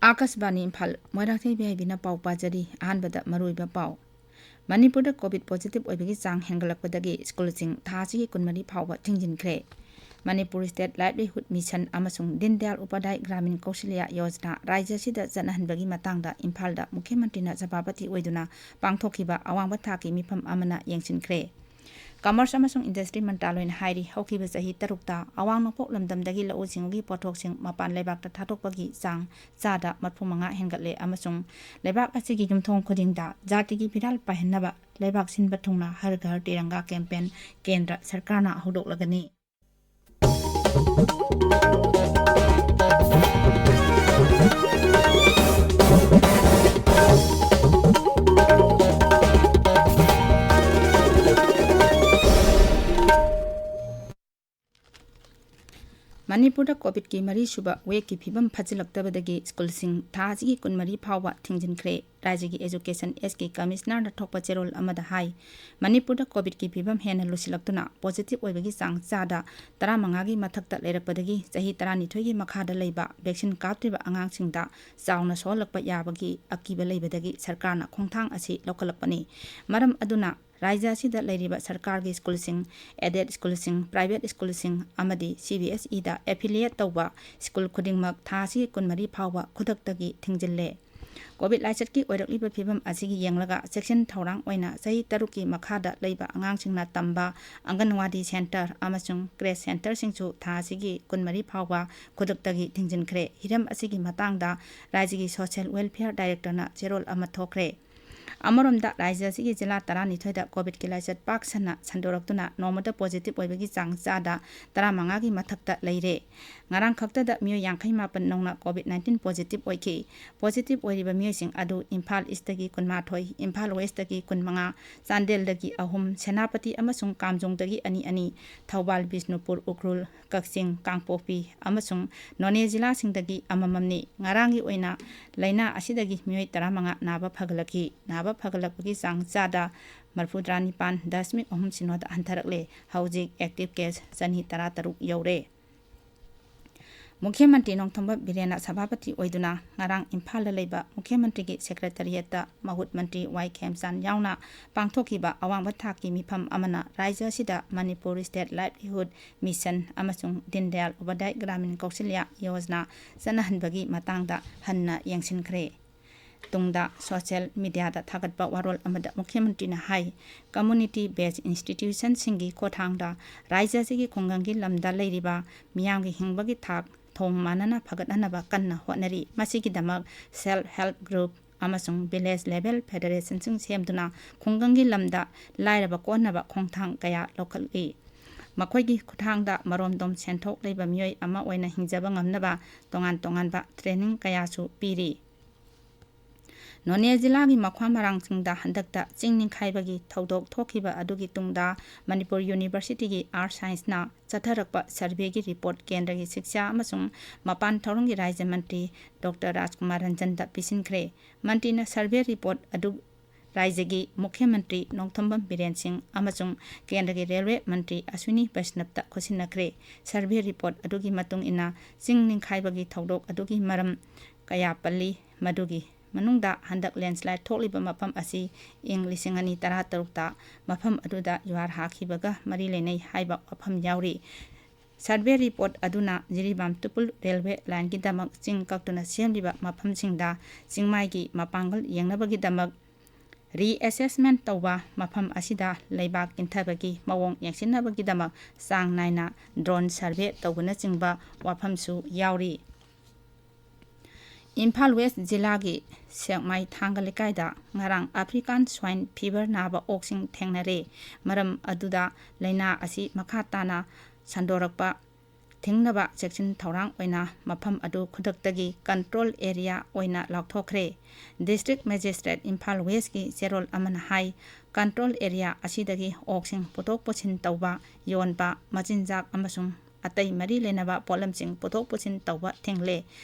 आकाशवाणी इम्फाल मोराथै बेहाइबिना पाउ पाजरी अहानबदा मरुइबा पाउ मणिपुर कोविड पॉजिटिव ओइबगी चांग हेंगलकपदगी स्कूलसिंग थासी कुनमरी फाउबा थिंजिनख्रे मणिपुर स्टेट लाइवलीहुड मिशन अमसुंग दीनदयाल उपाध्याय ग्रामीण कौशल्या योजना राज्यसिदा जनहनबगी मतंगदा इम्फालदा मुख्यमंत्रीना सभापति ओइदुना पांगथोखिबा अवांबा थाकी मिफम अमना येंसिनख्रे कमर्स अमसुंग इंडस्ट्री मंत्रालयना हाइरी हौखिबा चही तरुकता अवांग नोंपोक लमदमदगी लौ सिंगगी पोथोकसिंग मपान लेबाकता थाथोकपगी चांग चादा 35 हेंगतले अमसुंग लेबाक असिगी युमथोंग खुदिंगदा जातिगी फिराल पाहनबा लेबाक सिनबा थुंगना हर घर तिरंगा कैंपेन केंद्र सरकारना हौदोकलगनी मणिपुर कोविड की मरी सुबह वेक की फिबम फजिलक्तबदगी स्कूलसिंग थाजी कुनमरी फाउबा थिंजिनख्रे राज्य की एजुकेशन एस की कमिश्नर थोप चेरोल अमदा हाई मणिपुर कोविड की फिबम हेन लुसिलक्तुना पॉजिटिव ओइबगी चांग चादा 15 की मथक्ता लेरपदगी चही 12 की मखादा लेबा वैक्सीन काप्तिबा अंगांगसिंगदा चावना सोलकपा याबगी अकीबा लेबदगी सरकारना खोंथांग असी लौकलकपनी मरम अदुना राज्य असिदा लेरिबा सरकार की स्कूलसिंग एडेड स्कूलसिंग प्राइवेट स्कूलसिंग अमदी CBSE दा एफिलिएट तौबा स्कूल खुदिंगमक थासी कुनमरी फाउबा खुदक्तगी थिंजिल्ले कोविड लाइचत की ओइरकलिबा फिबम असिगी येंगलगा सेक्शन थौरांग ओइना चही 3 की मखादा लेबा अंगांगसिंगना तंबा अंगनवाड़ी सेंटर अमसुंग क्रेच सेंटर सिंगसु थासिगी कुनमरी फाउबा खुदक्तगी थिंजिनख्रे हिरम असिगी मतांगदा राज्य की सोशल वेलफेयर डायरेक्टरना चेरोल अमा थोखरे अमरोमदा राज्य असिगी जिला 12 कोविड की लाइचत पाक सन्ना संदोरक्तुना नोमदा पॉजिटिव ओइबगी चांग चादा 15 की मथक्ता लेरे ngarang khaktada myo 58 nongna covid-19 positive oiki positive oiriba myoising adu Imphal East dagi kunmathoi Imphal West dagi kunmanga Chandel dagi ahum Senapati amasung Kamjong dagi ani Thawbal Bisnupur Ukrul Kaksing Kangpopi amasung None jila sing dagi amamamni ngarangi oina laina asidagi myoi 15 naba phagalakgi sang chada marfudrani pan 10.9 sinod antarakle haujik active case chani 13 yaure मुख्यमंत्री नोंथंबा बिरेना सभापति ओइदुना ngarang Imphal लेबा मुख्यमंत्री की secretariat महुत मंत्री Y खेमसान यावना पांगथोखिबा अवांबा थाकी मिफम अमना राज्य सिदा मणिपुर स्टेट लाइवलीहुड मिशन अमसुंग दीनदयाल उपाध्याय ग्रामीण कौशल्या योजना सनहनबगी मतंगदा हन्ना येंसिनख्रे तुंगदा सोशल मीडिया दा थागतबा वारोल अमदा मुख्यमंत्री ना हाई कम्युनिटी बेस्ड इंस्टीट्यूशन सिंगी कोथांगदा राज्य सिगी खुंगंगी लमदा लेरिबा मियांगी हिंगबगी थाक थोंग मानना फगतनबा कन्ना होनरी मसिगिदमक सेल्फ हेल्प ग्रुप अमसुंग विलेज लेवल फेडरेशन सिंग सेमदुना खुंगंगी लमदा लाइरबा कोनबा खोंथांग कया लोकलगी मखोइगी खुथांगदा मरोमदोम सेंथोक लेबा मियोय अमा ओइना हिंजबा ngamnaba तोंगान ट्रेनिंग कयासु पीरी नोने जिला की मख्वा मरांगसिंगदा हंदकता चिंगनिंग खाइबगी थौदोक थोखिबा अदुगी तुंगदा मणिपुर यूनिवर्सिटी की आर्ट साइंस ना चथरकपा सर्वे की रिपोर्ट केंद्र की शिक्षा अमसुंग मपान थौरंग की राज्य मंत्री डॉक्टर राजकुमार रंजन दा पिसिनख्रे मंत्री ना सर्वे रिपोर्ट अदु राज्य की मुख्यमंत्री नोंथंबम बिरेन सिंह अमसुंग केंद्र की रेलवे मंत्री अश्विनी वैष्णव दा खुसिनख्रे सर्वे रिपोर्ट अदुगी मतुंग इना चिंगनिंग खाइबगी थौदोक अदुगी मरम कया पल्ली मदुगी मनुंगदा हंदक लैंडस्लाइड थोलिबा मफम असी इंग 2013 ता मफम अदुदा युवार हाखिबगा मरी लेनै हाइबा मफम यावरी सर्वे रिपोर्ट अदुना जिरीबाम तुपुल रेलवे लाइन की दमक चिंग कक्तुना सेमलिबा मफम सिंगदा चिंगमाई की मपांगल येंगनबगी दमक रीअसेसमेंट तौबा मफम असिदा लेबाक किंथबगी मवोंग येंसिनबगी दमक सांग नाइना ड्रोन सर्वे तौबना चिंगबा वाफमसु यावरी इम्फाल वेस्ट जिला की सेकमाई थांगल लेकायदा ngarang अफ्रीकन स्वाइन फीवर नाबा ओक्सिंग थेंगनरे मरम अदुदा लेना असी मखा ताना संदोरकपा थिंगनबा सेक्शन थौरांग ओइना मफम अदु खुदक्तगी कंट्रोल एरिया ओइना लाउथोखरे डिस्ट्रिक्ट मजिस्ट्रेट इम्फाल वेस्ट की चेरोल अमन हाई कंट्रोल एरिया असीदगी ओक्सिंग पुतोक पुछिन तौबा योनबा मचिनजाक अमसुंग ꯑꯇꯩ ꯃꯔꯤ ꯂꯩꯅꯕ ꯄꯣꯠꯂꯝꯁꯤꯡ ꯄꯨꯊꯣꯛ ꯄꯨꯁꯤꯟ ꯇꯧꯕ ꯊꯤꯡꯂꯦ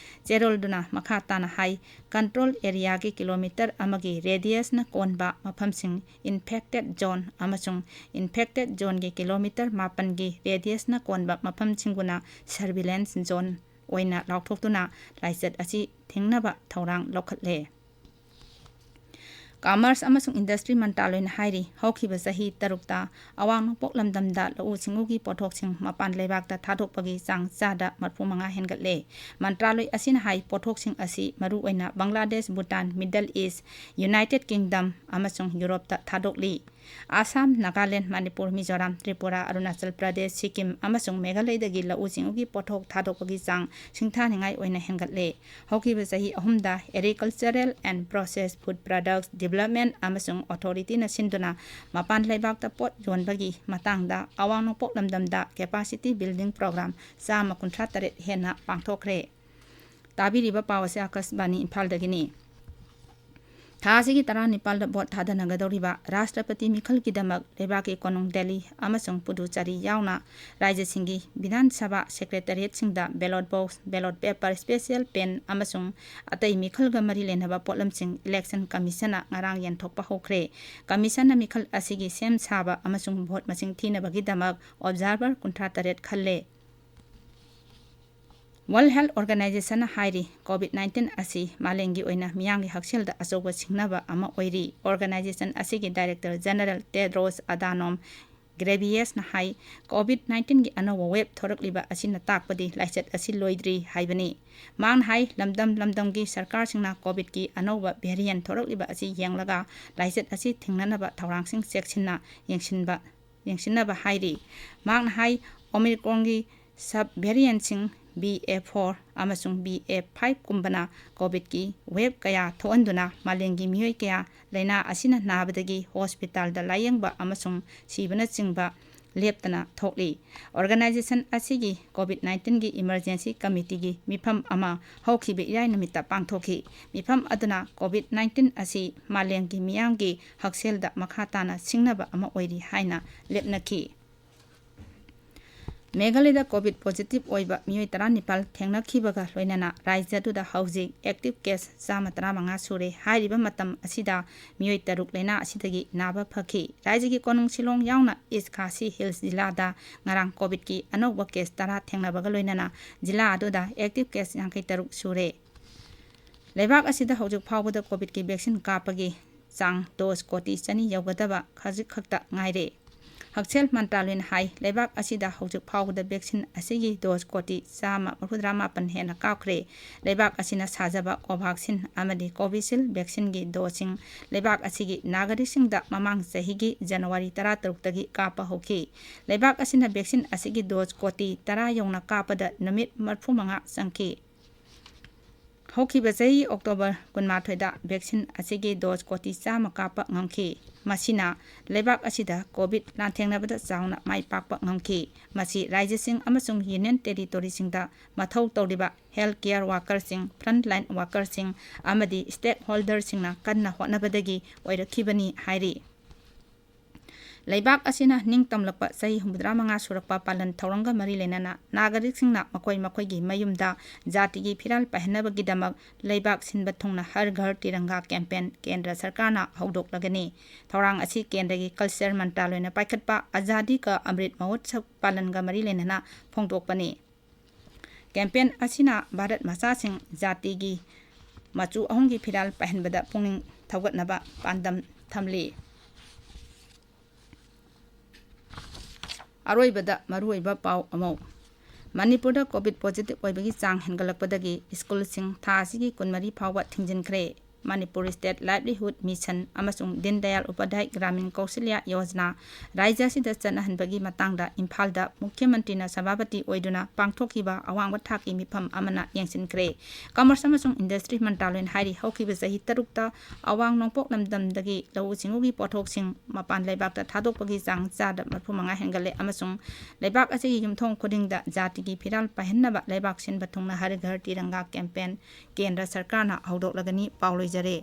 ꯆꯦꯔꯣꯜꯗꯨꯅ ꯃꯈꯥ ꯇꯥꯅ ꯍꯥꯏ ꯀꯟꯇ꯭ꯔꯣꯜ ꯑꯦꯔꯤꯌꯥꯒꯤ ꯀꯤꯂꯣꯃꯤꯇꯔ ꯑꯃꯒꯤ ꯔꯦꯗꯤꯌꯁꯅ ꯀꯣꯟꯕ ꯃꯐꯝꯁꯤꯡ ꯏꯟꯐꯦꯛꯇꯦꯗ ꯖꯣꯟ ꯑꯃꯁꯨꯡ ꯏꯟꯐꯦꯛꯇꯦꯗ ꯖꯣꯟꯒꯤ ꯀꯤꯂꯣꯃꯤꯇꯔ 7ꯒꯤ ꯔꯦꯗꯤꯌꯁꯅ ꯀꯣꯟꯕ ꯃꯐꯝꯁꯤꯡꯕꯨꯅ ꯁꯔꯚꯤꯂꯦꯟꯁ ꯖꯣꯟ ꯑꯣꯏꯅ ꯂꯥꯎꯊꯣꯛꯇꯨꯅ ꯂꯥꯏꯆꯠ ꯑꯁꯤ ꯊꯤꯡꯅꯕ ꯊꯧꯔꯥꯡ ꯂꯧꯈꯠꯂꯦ ꯀꯃꯔꯁ ꯑꯃꯁꯨꯡ ꯏꯟꯗꯁꯇ꯭ꯔꯤ ꯃꯟꯇ꯭ꯔꯥꯂꯣꯏꯅ ꯍꯥꯏꯔꯤ ꯍꯧꯈꯤꯕ ꯆꯍꯤ 6ꯇ ꯑꯋꯥꯡ ꯅꯣꯡꯄꯣꯛ ꯂꯝꯗꯝꯗ ꯂꯧꯎ ꯁꯤꯡꯎꯒꯤ ꯄꯣꯠꯊꯣꯛꯁꯤꯡ ꯃꯄꯥꯟ ꯂꯩꯕꯥꯛꯇ ꯊꯥꯗꯣꯛꯄꯒꯤ ꯆꯥꯡ ꯆꯥꯗ 35 ꯍꯦꯟꯒꯠꯂꯦ ꯃꯟꯇ꯭ꯔꯥꯂꯣꯏ ꯑꯁꯤꯅ ꯍꯥꯏ ꯄꯣꯠꯊꯣꯛꯁꯤꯡ ꯑꯁꯤ ꯃꯔꯨꯑꯣꯏꯅ ꯕꯪꯒ꯭ꯂꯥꯗꯦꯁ ꯚꯨꯇꯥꯟ ꯃꯤꯗꯜ ꯏꯁ ꯌꯨꯅꯥꯏꯇꯦꯗ ꯀꯤꯡꯗꯝ ꯑꯃꯁꯨꯡ ꯌꯨꯔꯣꯞꯇ ꯊꯥꯗꯣꯛꯂꯤ ꯑꯁꯥꯝ ꯅꯥꯒꯥꯂꯦꯟ ꯃꯅꯤꯄꯨꯔ ꯃꯤꯖꯣꯔꯥꯝ ꯇ꯭ꯔꯤꯄꯨꯔꯥ ꯑꯔꯨꯅꯥꯆꯜ ꯄ꯭ꯔꯗꯦꯁ ꯁꯤꯛꯀꯤꯝ ꯑꯃꯁꯨꯡ ꯃꯦꯘꯥꯂꯌꯗꯒꯤ ꯂꯧꯎ ꯁꯤꯡꯎꯒꯤ ꯄꯣꯠꯊꯣꯛ ꯊꯥꯗꯣꯛꯄꯒꯤ ꯆꯥꯡ ꯁꯤꯡꯊꯥꯅꯤꯡꯉꯥꯏ ꯑꯣꯏꯅ ꯍꯦꯟꯒꯠꯂꯦ ꯍꯧꯈꯤꯕ ꯆꯍꯤ 3ꯗ agricultural and processed food products development ꯑꯃꯁꯨꯡ ꯑꯣꯊꯣꯔꯤꯇꯤꯅ ꯁꯤꯟꯗꯨꯅ ꯃꯄꯥꯟ ꯂꯩꯕꯥꯛꯇ ꯄꯣꯠ ꯌꯣꯟꯕꯒꯤ ꯃꯇꯥꯡꯗ ꯑꯋꯥꯡ ꯅꯣꯡꯄꯣꯛ ꯂꯝꯗꯝꯗ ꯀꯦꯄꯥꯁꯤꯇꯤ ꯕꯤꯜꯗꯤꯡ ꯄ꯭ꯔꯣꯒ꯭ꯔꯥꯝ 138 ꯍꯦꯟꯅ ꯄꯥꯡꯊꯣꯛꯈ꯭ꯔꯦ ꯇꯥꯕꯤꯔꯤꯕ ꯄꯥꯎ ꯑꯁꯤ ꯑꯀꯥꯁꯕꯥꯅꯤ ꯏꯝꯐꯥꯜꯗꯒꯤꯅꯤ ꯊꯥ ꯑꯁꯤꯒꯤ 19ꯗ ꯚꯣꯠ ꯊꯥꯗꯅꯒꯗꯧꯔꯤꯕ ꯔꯥꯁꯇ꯭ꯔꯄꯇꯤ ꯃꯤꯈꯜꯒꯤꯗꯃꯛ ꯂꯩꯕꯥꯛꯀꯤ ꯀꯣꯅꯨꯡ ꯗꯦꯜꯂꯤ ꯑꯃꯁꯨꯡ ꯄꯨꯗꯨꯆꯦꯔꯤ ꯌꯥꯎꯅ ꯔꯥꯖ꯭ꯌꯁꯤꯡꯒꯤ ꯕꯤꯙꯥꯟ ꯁꯚꯥ ꯁꯦꯀ꯭ꯔꯦꯇꯔꯤꯌꯦꯠꯁꯤꯡꯗ ꯕꯦꯂꯣꯠ ꯕꯣꯛꯁ ꯕꯦꯂꯣꯠ ꯄꯦꯄꯔ ꯁ꯭ꯄꯦꯁꯤꯌꯦꯜ ꯄꯦꯟ ꯑꯃꯁꯨꯡ ꯑꯇꯩ ꯃꯤꯈꯜꯒ ꯃꯔꯤ ꯂꯩꯅꯕ ꯄꯣꯠꯂꯝꯁꯤꯡ ꯏꯂꯦꯛꯁꯟ ꯀꯃꯤꯁꯟꯅ ꯉꯔꯥꯡ ꯌꯦꯟꯊꯣꯛꯄ ꯍꯧꯈ꯭ꯔꯦ ꯀꯃꯤꯁꯟꯅ ꯃꯤꯈꯜ ꯑꯁꯤꯒꯤ ꯁꯦꯝ ꯁꯥꯕ ꯑꯃꯁꯨꯡ ꯚꯣꯠ ꯃꯁꯤꯡ ꯊꯤꯅꯕꯒꯤꯗꯃꯛ ꯑꯣꯕꯖꯥꯔꯚꯔ 38 ꯈꯜꯂꯦ ꯋꯥꯔꯜꯗ ꯍꯦꯜꯊ ꯑꯣꯔꯒꯅꯥꯏꯖꯦꯁꯟꯅ ꯍꯥꯏꯔꯤ ꯀꯣꯚꯤꯗ-19 ꯑꯁꯤ ꯃꯥꯂꯦꯝꯒꯤ ꯑꯣꯏꯅ ꯃꯤꯌꯥꯝꯒꯤ ꯍꯛꯁꯦꯜꯗ ꯑꯆꯧꯕ ꯁꯤꯡꯅꯕ ꯑꯃ ꯑꯣꯏꯔꯤ ꯑꯣꯔꯒꯅꯥꯏꯖꯦꯁꯟ ꯑꯁꯤꯒꯤ ꯗꯥꯏꯔꯦꯛꯇꯔ ꯖꯦꯅꯔꯦꯜ ꯇꯦꯗ꯭ꯔꯣꯁ ꯑꯗꯥꯅꯣꯝ ꯒ꯭ꯔꯦꯕꯤꯌꯦꯁꯅ ꯍꯥꯏ ꯀꯣꯚꯤꯗ-19ꯒꯤ ꯑꯅꯧꯕ ꯋꯦꯕ ꯊꯣꯔꯛꯂꯤꯕ ꯑꯁꯤꯅ ꯇꯥꯛꯄꯗꯤ ꯂꯥꯏꯆꯠ ꯑꯁꯤ ꯂꯣꯏꯗ꯭ꯔꯤ ꯍꯥꯏꯕꯅꯤ ꯃꯥꯅ ꯍꯥꯏ ꯂꯝꯗꯝꯒꯤ ꯁꯔꯀꯥꯔꯁꯤꯡꯅ ꯀꯣꯚꯤꯗꯀꯤ ꯑꯅꯧꯕ ꯚꯦꯔꯤꯌꯦꯟꯠ ꯊꯣꯔꯛꯂꯤꯕ ꯑꯁꯤ ꯌꯦꯡꯂꯒ ꯂꯥꯏꯆꯠ ꯑꯁꯤ ꯊꯤꯡꯅꯅꯕ ꯊꯧꯔꯥꯡꯁꯤꯡ ꯆꯦꯛꯁꯤꯟꯅ ꯌꯦꯡꯁꯤꯟꯅꯕ ꯍꯥꯏꯔꯤ ꯃꯥꯅ ꯍꯥꯏ ꯑꯣꯃꯤꯀ꯭ꯔꯣꯟꯒꯤ ꯁꯕ ꯚꯦꯔꯤꯌꯦꯟꯠꯁꯤꯡ BA4 ꯑꯃꯁꯨꯡ BA5ꯀꯨꯝꯕꯅ ꯀꯣꯚꯤꯗꯀꯤ ꯋꯦꯕ ꯀꯌꯥ ꯊꯣꯛꯍꯟꯗꯨꯅ ꯃꯥꯂꯦꯝꯒꯤ ꯃꯤꯑꯣꯏ ꯀꯌꯥ ꯂꯩꯅꯥ ꯑꯁꯤꯅ ꯅꯥꯕꯗꯒꯤ ꯍꯣꯁꯄꯤꯇꯥꯜꯗ ꯂꯥꯌꯦꯡꯕ ꯑꯃꯁꯨꯡ ꯁꯤꯕꯅꯆꯤꯡꯕ ꯂꯦꯞꯇꯅ ꯊꯣꯛꯂꯤ ꯑꯣꯔꯒꯅꯥꯏꯖꯦꯁꯟ ꯑꯁꯤꯒꯤ ꯀꯣꯚꯤꯗ-19ꯒꯤ ꯏꯃꯔꯖꯦꯟꯁꯤ ꯀꯃꯤꯇꯤꯒꯤ ꯃꯤꯐꯝ ꯑꯃ ꯍꯧꯈꯤꯕ ꯏꯔꯥꯏ ꯅꯨꯃꯤꯠꯇ ꯄꯥꯡꯊꯣꯛꯈꯤ ꯃꯤꯐꯝ ꯑꯗꯨꯅ ꯀꯣꯚꯤꯗ-19 ꯑꯁꯤ ꯃꯥꯂꯦꯝꯒꯤ ꯃꯤꯌꯥꯝꯒꯤ ꯍꯛꯁꯦꯜꯗ ꯃꯈꯥ ꯇꯥꯅ ꯁꯤꯡꯅꯕ ꯑꯃ ꯑꯣꯏꯔꯤ ꯍꯥꯏꯅ ꯂꯦꯞꯅꯈꯤ ꯃꯦꯘꯥꯂꯌꯗ ꯀꯣꯚꯤꯗ ꯄꯣꯖꯤꯇꯤꯚ ꯑꯣꯏꯕ ꯃꯤꯑꯣꯏ 19 ꯊꯦꯡꯅꯈꯤꯕꯒ ꯂꯣꯏꯅꯅ ꯔꯥꯖ꯭ꯌꯗꯨꯗ ꯍꯧꯖꯤꯛ ꯑꯦꯛꯇꯤꯚ ꯀꯦꯁ 115 ꯁꯨꯔꯦ ꯍꯥꯏꯔꯤꯕ ꯃꯇꯝ ꯑꯁꯤꯗ ꯃꯤꯑꯣꯏ 6 ꯂꯩꯅꯥ ꯑꯁꯤꯗꯒꯤ ꯅꯥꯕ ꯐꯈꯤ ꯔꯥꯖ꯭ꯌꯒꯤ ꯀꯣꯅꯨꯡ ꯁꯤꯂꯣꯡ ꯌꯥꯎꯅ ꯏꯁ ꯈꯥꯁꯤ ꯍꯤꯜꯁ ꯖꯤꯂꯥꯗ ꯉꯔꯥꯡ ꯀꯣꯚꯤꯗꯀꯤ ꯑꯅꯧꯕ ꯀꯦꯁ 10 ꯊꯦꯡꯅꯕꯒ ꯂꯣꯏꯅꯅ ꯖꯤꯂꯥ ꯑꯗꯨꯗ ꯑꯦꯛꯇꯤꯚ ꯀꯦꯁ 53 ꯁꯨꯔꯦ ꯂꯩꯕꯥꯛ ꯑꯁꯤꯗ ꯍꯧꯖꯤꯛ ꯐꯥꯎꯕꯗ ꯀꯣꯚꯤꯗꯀꯤ ꯚꯦꯛꯁꯤꯟ ꯀꯥꯞꯄꯒꯤ ꯆꯥꯡ ꯗꯣꯁ ꯀꯣꯇꯤ 200 ꯌꯧꯒꯗꯕ ꯈꯖꯤꯛ ꯈꯛꯇ ꯉꯥꯏꯔꯦ ꯍꯛꯁꯦꯜ ꯃꯟꯇ꯭ꯔꯥꯂꯣꯏꯅ ꯍꯥꯏ ꯂꯩꯕꯥꯛ ꯑꯁꯤꯗ ꯍꯧꯖꯤꯛ ꯐꯥꯎꯕꯗ ꯚꯦꯛꯁꯤꯟ ꯑꯁꯤꯒꯤ ꯗꯣꯁ ꯀꯣꯇꯤ 137 ꯍꯦꯟꯅ ꯀꯥꯞꯈ꯭ꯔꯦ ꯂꯩꯕꯥꯛ ꯑꯁꯤꯅ ꯁꯥꯖꯕ ꯀꯣꯚꯥꯛꯁꯤꯟ ꯑꯃꯗꯤ ꯀꯣꯚꯤꯁꯤꯜ ꯚꯦꯛꯁꯤꯟꯒꯤ ꯗꯣꯁꯁꯤꯡ ꯂꯩꯕꯥꯛ ꯑꯁꯤꯒꯤ ꯅꯥꯒꯔꯤꯛꯁꯤꯡꯗ ꯃꯃꯥꯡ ꯆꯍꯤꯒꯤ ꯖꯅꯋꯥꯔꯤ 13ꯇꯒꯤ ꯀꯥꯞꯄ ꯍꯧꯈꯤ ꯂꯩꯕꯥꯛ ꯑꯁꯤꯅ ꯚꯦꯛꯁꯤꯟ ꯑꯁꯤꯒꯤ ꯗꯣꯁ ꯀꯣꯇꯤ 10 ꯌꯧꯅ ꯀꯥꯞꯄꯗ ꯅꯨꯃꯤꯠ 35 ꯆꯪꯈꯤ ꯍꯧꯈꯤꯕ ꯆꯍꯤ ꯑꯣꯛꯇꯣꯕꯔ 12ꯗ ꯚꯦꯛꯁꯤꯟ ꯑꯁꯤꯒꯤ ꯗꯣꯁ ꯀꯣꯇꯤ 100 ꯀꯥꯞꯄ ꯉꯝꯈꯤ ꯃꯁꯤꯅ ꯂꯩꯕꯥꯛ ꯑꯁꯤꯗ ꯀꯣꯚꯤꯗ ꯂꯥꯟꯊꯦꯡꯅꯕꯗ ꯆꯥꯎꯅ ꯃꯥꯏ ꯄꯥꯛꯄ ꯉꯝꯈꯤ ꯃꯁꯤ ꯔꯥꯖ꯭ꯌꯁꯤꯡ ꯑꯃꯁꯨꯡ ꯌꯨꯅꯤꯌꯟ ꯇꯦꯔꯤꯇꯣꯔꯤꯁꯤꯡꯗ ꯃꯊꯧ ꯇꯧꯔꯤꯕ ꯍꯦꯜꯊ ꯀꯦꯌꯔ ꯋꯥꯀꯔꯁꯤꯡ ꯐ꯭ꯔꯟꯠꯂꯥꯏꯟ ꯋꯥꯀꯔꯁꯤꯡ ꯑꯃꯗꯤ ꯁ꯭ꯇꯦꯛ ꯍꯣꯜꯗꯔꯁꯤꯡꯅ ꯀꯟꯅ ꯍꯣꯠꯅꯕꯗꯒꯤ ꯑꯣꯏꯔꯛꯈꯤꯕꯅꯤ ꯍꯥꯏꯔꯤ ꯂꯩꯕꯥꯛ ꯑꯁꯤꯅ ꯅꯤꯡꯇꯝꯂꯛꯄ ꯆꯍꯤ 85 ꯁꯨꯔꯛꯄ ꯄꯥꯂꯟ ꯊꯧꯔꯝꯒ ꯃꯔꯤ ꯂꯩꯅꯅ ꯅꯥꯒꯔꯤꯛꯁꯤꯡꯅ ꯃꯈꯣꯏꯒꯤ ꯃꯌꯨꯝꯗ ꯖꯥꯇꯤꯒꯤ ꯐꯤꯔꯥꯜ ꯄꯥꯏꯍꯟꯅꯕꯒꯤꯗꯃꯛ ꯂꯩꯕꯥꯛ ꯁꯤꯟꯕ ꯊꯨꯡꯅ ꯍꯔ ꯘꯔ ꯇꯤꯔꯪꯒꯥ ꯀꯦꯝꯄꯦꯟ ꯀꯦꯟꯗ꯭ꯔ ꯁꯔꯀꯥꯔꯅ ꯍꯧꯗꯣꯛꯂꯒꯅꯤ ꯊꯧꯔꯥꯡ ꯑꯁꯤ ꯀꯦꯟꯗ꯭ꯔꯒꯤ ꯀꯜꯆꯔ ꯃꯟꯇ꯭ꯔꯥꯂꯣꯏꯅ ꯄꯥꯏꯈꯠꯄ ꯑꯖꯥꯗꯤ ꯀꯥ ꯑꯃ꯭ꯔꯤꯠ ꯃꯍꯣꯠꯁꯕ ꯄꯥꯂꯟꯒ ꯃꯔꯤ ꯂꯩꯅꯅ ꯐꯣꯡꯗꯣꯛꯄꯅꯤ ꯀꯦꯝꯄꯦꯟ ꯑꯁꯤꯅ ꯚꯥꯔꯠ ꯃꯆꯥꯁꯤꯡ ꯖꯥꯇꯤꯒꯤ ꯃꯆꯨ ꯑꯍꯨꯝꯒꯤ ꯐꯤꯔꯥꯜ ꯄꯥꯏꯍꯟꯕꯗ ꯄꯨꯛꯅꯤꯡ ꯊꯧꯒꯠꯅꯕ ꯄꯥꯟꯗꯝ ꯊꯝꯂꯤ ꯑꯔꯣꯏꯕꯗ ꯃꯔꯨꯑꯣꯏꯕ ꯄꯥꯎ ꯑꯃ ꯃꯅꯤꯄꯨꯔꯗ ꯀꯣꯚꯤꯗ ꯄꯣꯖꯤꯇꯤꯚ ꯑꯣꯏꯕꯒꯤ ꯆꯥꯡ ꯍꯦꯟꯒꯠꯂꯛꯄꯗꯒꯤ ꯁ꯭ꯀꯨꯜꯁꯤꯡ ꯊꯥ ꯑꯁꯤꯒꯤ 24 ꯐꯥꯎꯕ ꯊꯤꯡꯖꯤꯟꯈ꯭ꯔꯦ ꯃꯅꯤꯄꯨꯔ ꯁ꯭ꯇꯦꯠ ꯂꯥꯏꯚꯂꯤꯍꯨꯗ ꯃꯤꯁꯟ ꯑꯃꯁꯨꯡ ꯗꯤꯟ ꯗꯌꯥꯜ ꯎꯄꯥꯙ꯭ꯌꯥय ꯒ꯭ꯔꯥꯃꯤꯟ ꯀꯧꯁꯜꯌꯥ ꯌꯣꯖꯅꯥ ꯔꯥꯖ꯭ꯌ ꯑꯁꯤꯗ ꯆꯠꯅꯍꯟꯕꯒꯤ ꯃꯇꯥꯡꯗ ꯏꯝꯐꯥꯜꯗ ꯃꯨꯈ꯭ꯌ ꯃꯟꯇ꯭ꯔꯤꯅ ꯁꯚꯥꯄꯇꯤ ꯑꯣꯏꯗꯨꯅ ꯄꯥꯡꯊꯣꯛꯈꯤꯕ ꯑꯋꯥꯡꯕ ꯊꯥꯛꯀꯤ ꯃꯤꯐꯝ ꯑꯃꯅ ꯌꯦꯡꯁꯤꯟꯈ꯭ꯔꯦ ꯀꯃꯔꯁ ꯑꯃꯁꯨꯡ ꯏꯟꯗꯁꯇ꯭ꯔꯤ ꯃꯟꯇ꯭ꯔꯥꯂꯣꯏꯅ ꯍꯥꯏꯔꯤ ꯍꯧꯈꯤꯕ ꯆꯍꯤ 6ꯇ ꯑꯋꯥꯡ ꯅꯣꯡꯄꯣꯛ ꯂꯝꯗꯝꯗꯒꯤ ꯂꯧꯎ ꯁꯤꯡꯎꯒꯤ ꯄꯣꯠꯊꯣꯛꯁꯤꯡ ꯃꯄꯥꯟ ꯂꯩꯕꯥꯛꯇ ꯊꯥꯗꯣꯛꯄꯒꯤ ꯆꯥꯡ ꯆꯥꯗ 35 ꯍꯦꯟꯒꯠꯂꯦ ꯑꯃꯁꯨꯡ ꯂꯩꯕꯥꯛ ꯑꯁꯤꯒꯤ ꯌꯨꯝꯊꯣꯡ ꯈꯨꯗꯤꯡꯗ ꯖꯥꯇꯤꯒꯤ ꯐꯤꯔꯥꯜ ꯄꯥꯏꯍꯟꯅꯕ ꯂꯩꯕꯥꯛ ꯁꯤꯟꯕ ꯊꯨꯡꯅ ꯍꯔ ꯘꯔ ꯇꯤꯔꯪꯒꯥ ꯀꯦꯝꯄꯦꯟ ꯀꯦꯟꯗ꯭ꯔ ꯁꯔꯀꯥꯔꯅ ꯍꯧꯗꯣꯛꯂꯒꯅꯤ ꯄꯥꯎ ꯂꯣꯏꯖꯔꯦ